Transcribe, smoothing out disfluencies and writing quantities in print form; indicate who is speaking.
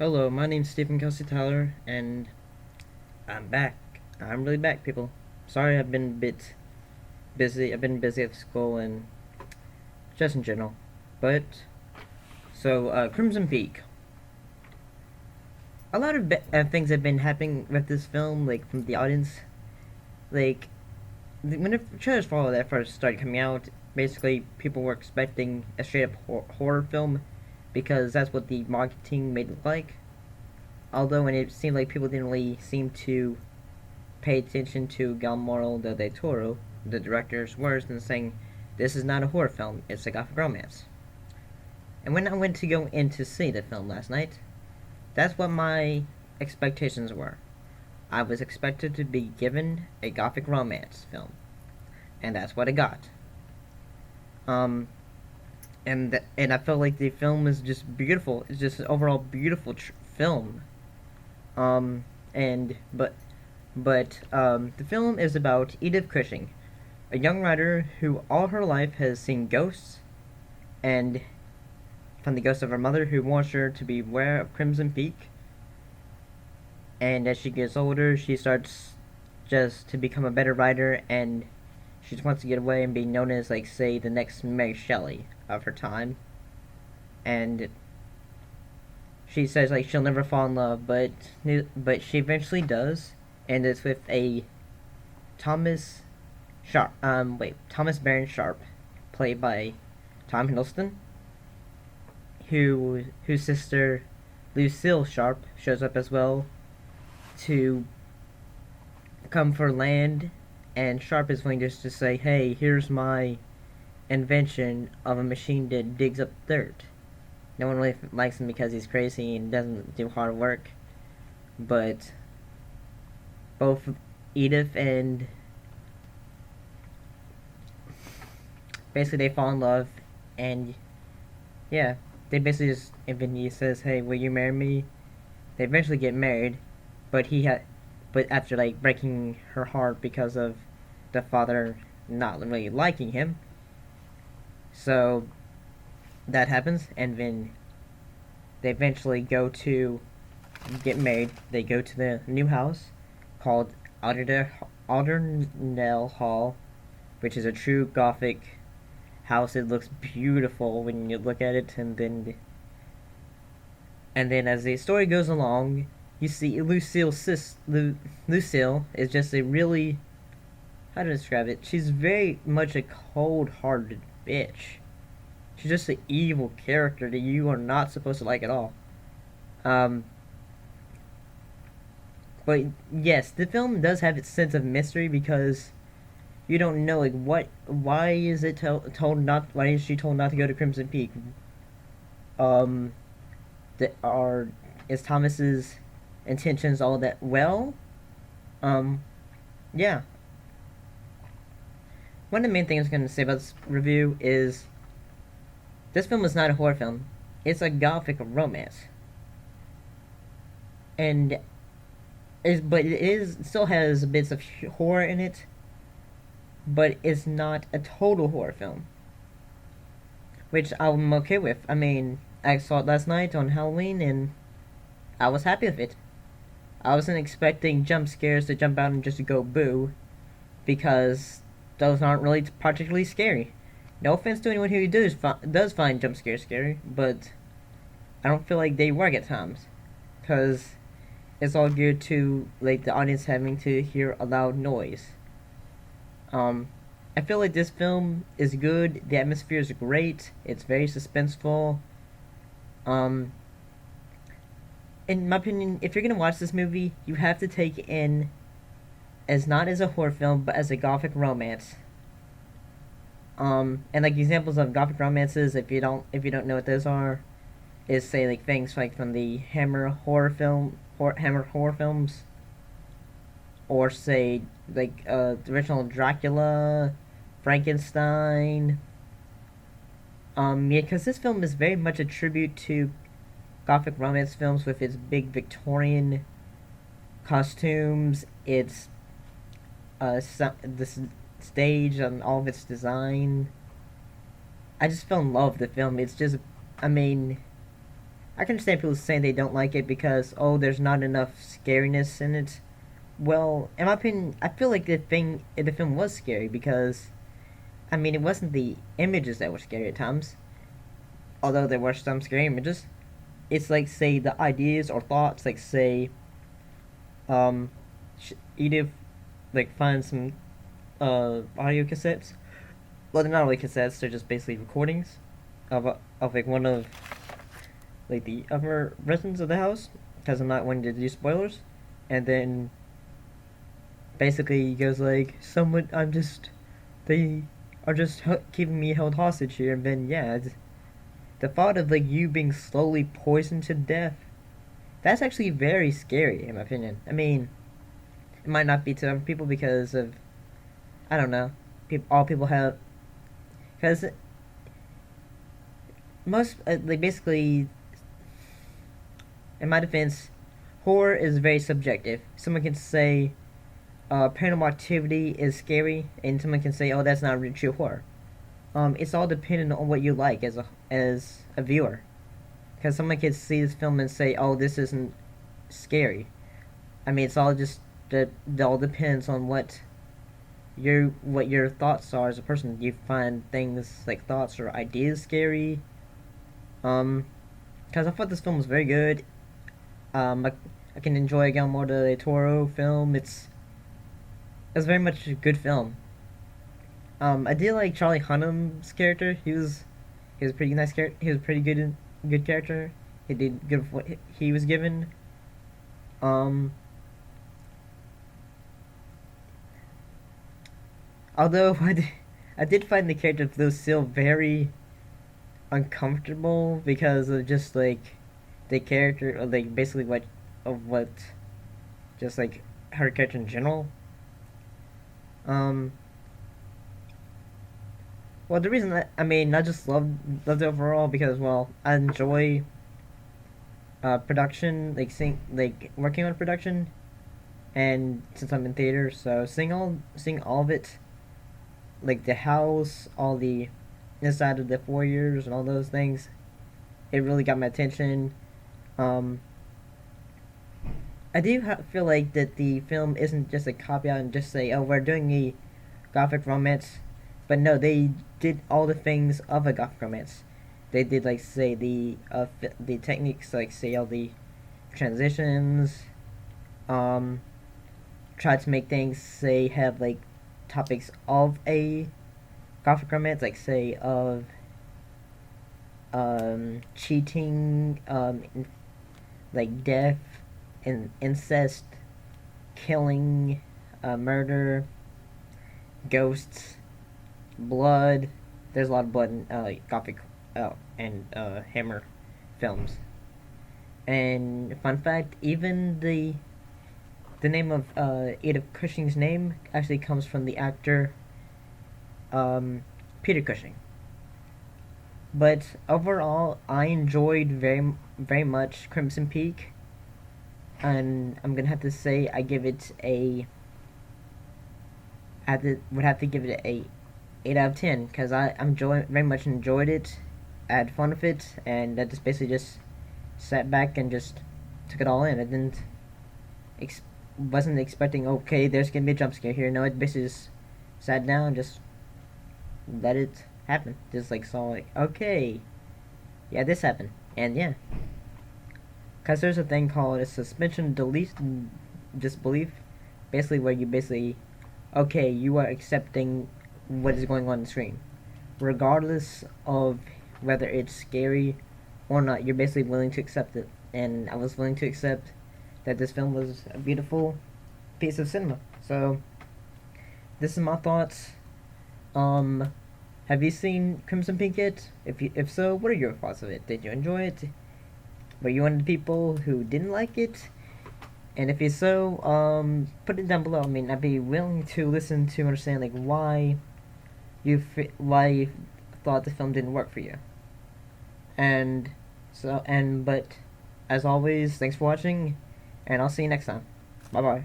Speaker 1: Hello, my name's Kelsea Tyler, and I'm back. I'm really back, people. Sorry, I've been a bit busy. I've been busy at school and just in general. But Crimson Peak. A lot of things have been happening with this film, like from the audience. Like when the trailers for all that first started coming out, basically people were expecting a straight up horror film because that's what the marketing made it look like. Although, and it seemed like people didn't really seem to pay attention to Guillermo del Toro, the director's words, and saying, "This is not a horror film; it's a Gothic romance." And when I went to go in to see the film last night, that's what my expectations were. I was expected to be given a Gothic romance film, and that's what I got. Um, and I felt like the film is just beautiful. It's just an overall beautiful film. Um, and but the film is about Edith Cushing, a young writer who all her life has seen ghosts, and from the ghost of her mother who wants her to beware of Crimson Peak. And as she gets older, she starts just to become a better writer, and she just wants to get away and be known as, like, say, the next Mary Shelley of her time. And she says, like, she'll never fall in love, but she eventually does, and it's with a Thomas Sharp. Thomas Baron Sharp, played by Tom Hiddleston, whose sister Lucille Sharp shows up as well to come for land, and Sharp is willing just to say, "Hey, here's my invention of a machine that digs up dirt." No one really likes him because he's crazy and doesn't do hard work, but both Edith and basically they fall in love, and yeah, they basically just, and then he says, "Hey, will you marry me?" They eventually get married, but but after like breaking her heart because of the father not really liking him, so that happens, and then they eventually go to get married. They go to the new house called Aldernell Hall, which is a true Gothic house. It looks beautiful when you look at it, and then as the story goes along, you see Lucille is just a really, how to describe it? She's very much a cold-hearted bitch. She's just an evil character that you are not supposed to like at all. Um, but yes, the film does have its sense of mystery because you don't know, like, what, why is it told not, why is she told not to go to Crimson Peak? Um, that are is Thomas's intentions all that well? Um, yeah. One of the main things I'm going to say about this review is this film is not a horror film. It's a Gothic romance, and but it still has bits of horror in it, but it's not a total horror film, which I'm okay with. I mean, I saw it last night on Halloween, and I was happy with it. I wasn't expecting jump scares to jump out and just go boo, because those aren't really particularly scary. No offense to anyone who does find jump scares scary, but I don't feel like they work at times, because it's all geared to, like, the audience having to hear a loud noise. Um, I feel like this film is good. The atmosphere is great. It's very suspenseful. Um, in my opinion, if you're gonna watch this movie, you have to take it in as not as a horror film, but as a Gothic romance. And like examples of Gothic romances, if you don't know what those are, is say like things like from the Hammer horror films, or say like the original Dracula, Frankenstein. Yeah, because this film is very much a tribute to Gothic romance films with its big Victorian costumes, its the stage and all of its design. I just fell in love with the film. It's just, I mean, I can understand people saying they don't like it because oh, there's not enough scariness in it. Well, in my opinion, I feel like the film was scary because I mean it wasn't the images that were scary at times, although there were some scary images. It's like say the ideas or thoughts, like say, um, Edith like finds some audio cassettes. Well, they're not really cassettes; they're just basically recordings of like one of like the other residents of the house, because I'm not wanting to do spoilers. And then basically he goes like, "Someone, they are just keeping me held hostage here." And then yeah, the thought of like you being slowly poisoned to death, that's actually very scary in my opinion. I mean, it might not be to other people because of I don't know. All people have because most like basically in my defense, horror is very subjective. Someone can say paranormal activity is scary, and someone can say, "Oh, that's not really true horror." It's all dependent on what you like as a viewer. Because someone can see this film and say, "Oh, this isn't scary." I mean, it's all just that it all depends on what your thoughts are as a person. Do you find things like thoughts or ideas scary? Because I thought this film was very good. I can enjoy Guillermo del Toro film. It's very much a good film. I did like Charlie Hunnam's character. He was a pretty nice character. He was a pretty good character. He did good for what he was given. Um, although I did find the character of Lucille very uncomfortable because of just like the character, or like basically what just like her character in general. Um, well, the reason that I mean, I just loved it overall because well, I enjoy production, like seeing like working on production, and since I'm in theater, so seeing all of it, like the house, all the inside of the foyers and all those things, it really got my attention. Um, I do feel like that the film isn't just a copy out and just say, oh, we're doing a Gothic Romance, but no, they did all the things of a Gothic Romance. They did like say the techniques, like say all the transitions, um, try to make things say have like topics of a Gothic Romance, like say of cheating, like death and incest, killing, murder, ghosts, blood. There's a lot of blood in Gothic and Hammer films. And fun fact, even the name of Ada Cushing's name actually comes from the actor Peter Cushing. But overall, I enjoyed very much Crimson Peak, and I'm gonna have to say I give it a would have to give it a 8 out of 10 because I very much enjoyed it. I had fun with it, and I just basically just sat back and just took it all in. I didn't ex- wasn't expecting okay, there's gonna be a jump scare here. No, it basically just sat down and just let it happen. Just like saw like okay, yeah, this happened, and yeah, because there's a thing called a suspension of disbelief, basically where you basically okay, you are accepting what is going on the screen, regardless of whether it's scary or not. You're basically willing to accept it, and I was willing to accept that this film was a beautiful piece of cinema. So this is my thoughts. Um, have you seen Crimson Peak yet? If so, what are your thoughts of it? Did you enjoy it? Were you one of the people who didn't like it? And if you so, put it down below. I mean, I'd be willing to listen to understand like why you thought the film didn't work for you. And but as always, thanks for watching, and I'll see you next time. Bye bye.